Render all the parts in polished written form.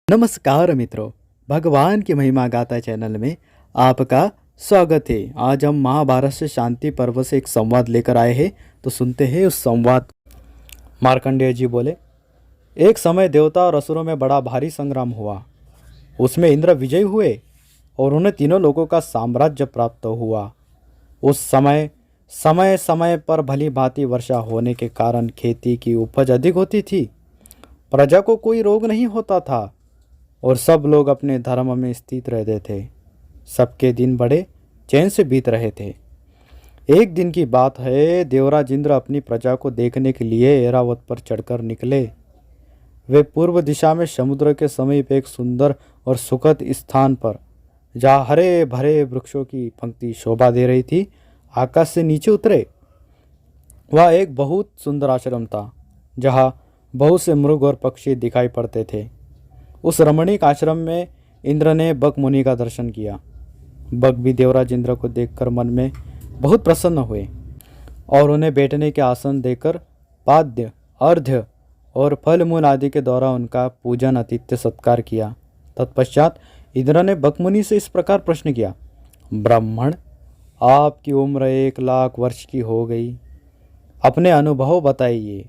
नमस्कार मित्रों, भगवान की महिमा गाथा चैनल में आपका स्वागत है। आज हम महाभारत से शांति पर्व से एक संवाद लेकर आए हैं, तो सुनते हैं उस संवाद। मार्कंडेय जी बोले, एक समय देवता और असुरों में बड़ा भारी संग्राम हुआ। उसमें इंद्र विजयी हुए और उन्हें तीनों लोगों का साम्राज्य प्राप्त हुआ। उस समय समय समय पर भली भांति वर्षा होने के कारण खेती की उपज अधिक होती थी। प्रजा को कोई रोग नहीं होता था और सब लोग अपने धर्म में स्थित रहते थे। सबके दिन बड़े चैन से बीत रहे थे। एक दिन की बात है, देवराज इंद्र अपनी प्रजा को देखने के लिए ऐरावत पर चढ़कर निकले। वे पूर्व दिशा में समुद्र के समीप एक सुंदर और सुखद स्थान पर, जहाँ हरे भरे वृक्षों की पंक्ति शोभा दे रही थी, आकाश से नीचे उतरे। वह एक बहुत सुंदर आश्रम था, जहाँ बहुत से मृग और पक्षी दिखाई पड़ते थे। उस रमणीक आश्रम में इंद्र ने बक मुनि का दर्शन किया। बक भी देवराज इंद्र को देखकर मन में बहुत प्रसन्न हुए और उन्हें बैठने के आसन देकर पाद्य, अर्घ्य और फल मूल आदि के द्वारा उनका पूजन, आतिथ्य, सत्कार किया। तत्पश्चात इंद्र ने बक मुनि से इस प्रकार प्रश्न किया, ब्राह्मण, आपकी उम्र 1,00,000 वर्ष की हो गई। अपने अनुभव बताइए।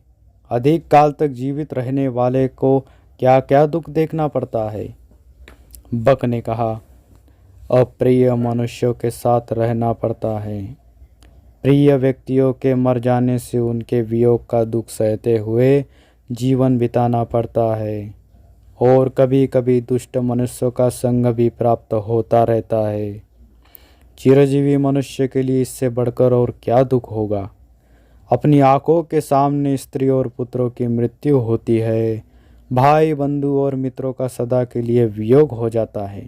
अधिक काल तक जीवित रहने वाले को क्या क्या दुख देखना पड़ता है। बक ने कहा, अप्रिय मनुष्यों के साथ रहना पड़ता है। प्रिय व्यक्तियों के मर जाने से उनके वियोग का दुख सहते हुए जीवन बिताना पड़ता है और कभी कभी दुष्ट मनुष्यों का संग भी प्राप्त होता रहता है। चिरजीवी मनुष्य के लिए इससे बढ़कर और क्या दुख होगा। अपनी आंखों के सामने स्त्री और पुत्रों की मृत्यु होती है। भाई, बंधु और मित्रों का सदा के लिए वियोग हो जाता है।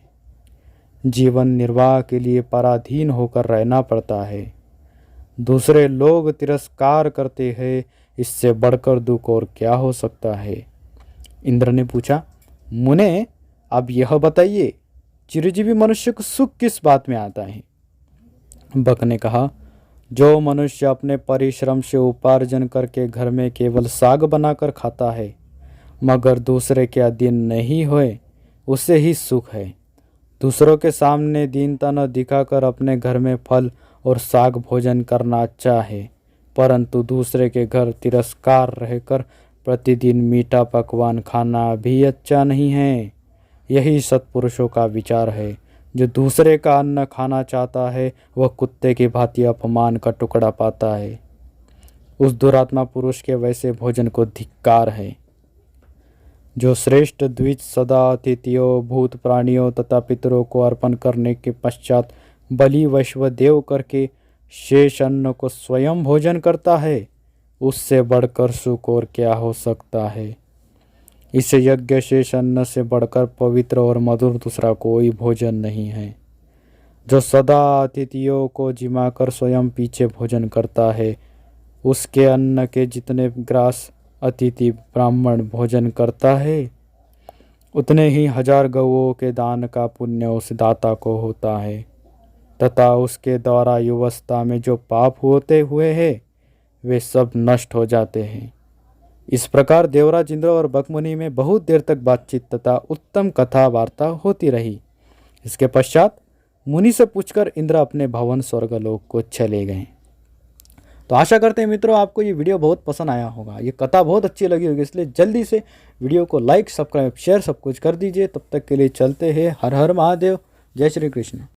जीवन निर्वाह के लिए पराधीन होकर रहना पड़ता है। दूसरे लोग तिरस्कार करते हैं। इससे बढ़कर दुख और क्या हो सकता है। इंद्र ने पूछा, मुने, अब यह बताइए, चिरजीवी मनुष्य को सुख किस बात में आता है। बक ने कहा, जो मनुष्य अपने परिश्रम से उपार्जन करके घर में केवल साग बनाकर खाता है, मगर दूसरे के अधीन नहीं होए, उसे ही सुख है। दूसरों के सामने दीनता न दिखाकर अपने घर में फल और साग भोजन करना अच्छा है, परंतु दूसरे के घर तिरस्कार रहकर प्रतिदिन मीठा पकवान खाना भी अच्छा नहीं है। यही सत्पुरुषों का विचार है। जो दूसरे का अन्न खाना चाहता है, वह कुत्ते की भांति अपमान का टुकड़ा पाता है। उस दुरात्मा पुरुष के वैसे भोजन को धिक्कार है। जो श्रेष्ठ द्विज सदा अतिथियों, भूत प्राणियों तथा पितरों को अर्पण करने के पश्चात बलि वैश्वदेव करके शेष अन्न को स्वयं भोजन करता है, उससे बढ़कर सुख और क्या हो सकता है। इस यज्ञ शेष अन्न से बढ़कर पवित्र और मधुर दूसरा कोई भोजन नहीं है। जो सदा अतिथियों को जिमाकर स्वयं पीछे भोजन करता है, उसके अन्न के जितने ग्रास अतिथि ब्राह्मण भोजन करता है, उतने ही 1000 गौओं के दान का पुण्य उस दाता को होता है, तथा उसके द्वारा युवावस्था में जो पाप होते हुए हैं, वे सब नष्ट हो जाते हैं। इस प्रकार देवराज इंद्र और बक मुनि में बहुत देर तक बातचीत तथा उत्तम कथा वार्ता होती रही। इसके पश्चात मुनि से पूछकर इंद्र अपने भवन स्वर्गलोक को चले गए। तो आशा करते हैं मित्रों, आपको ये वीडियो बहुत पसंद आया होगा, ये कथा बहुत अच्छी लगी होगी, इसलिए जल्दी से वीडियो को लाइक, सब्सक्राइब, शेयर सब कुछ कर दीजिए। तब तक के लिए चलते हैं। हर हर महादेव। जय श्री कृष्ण।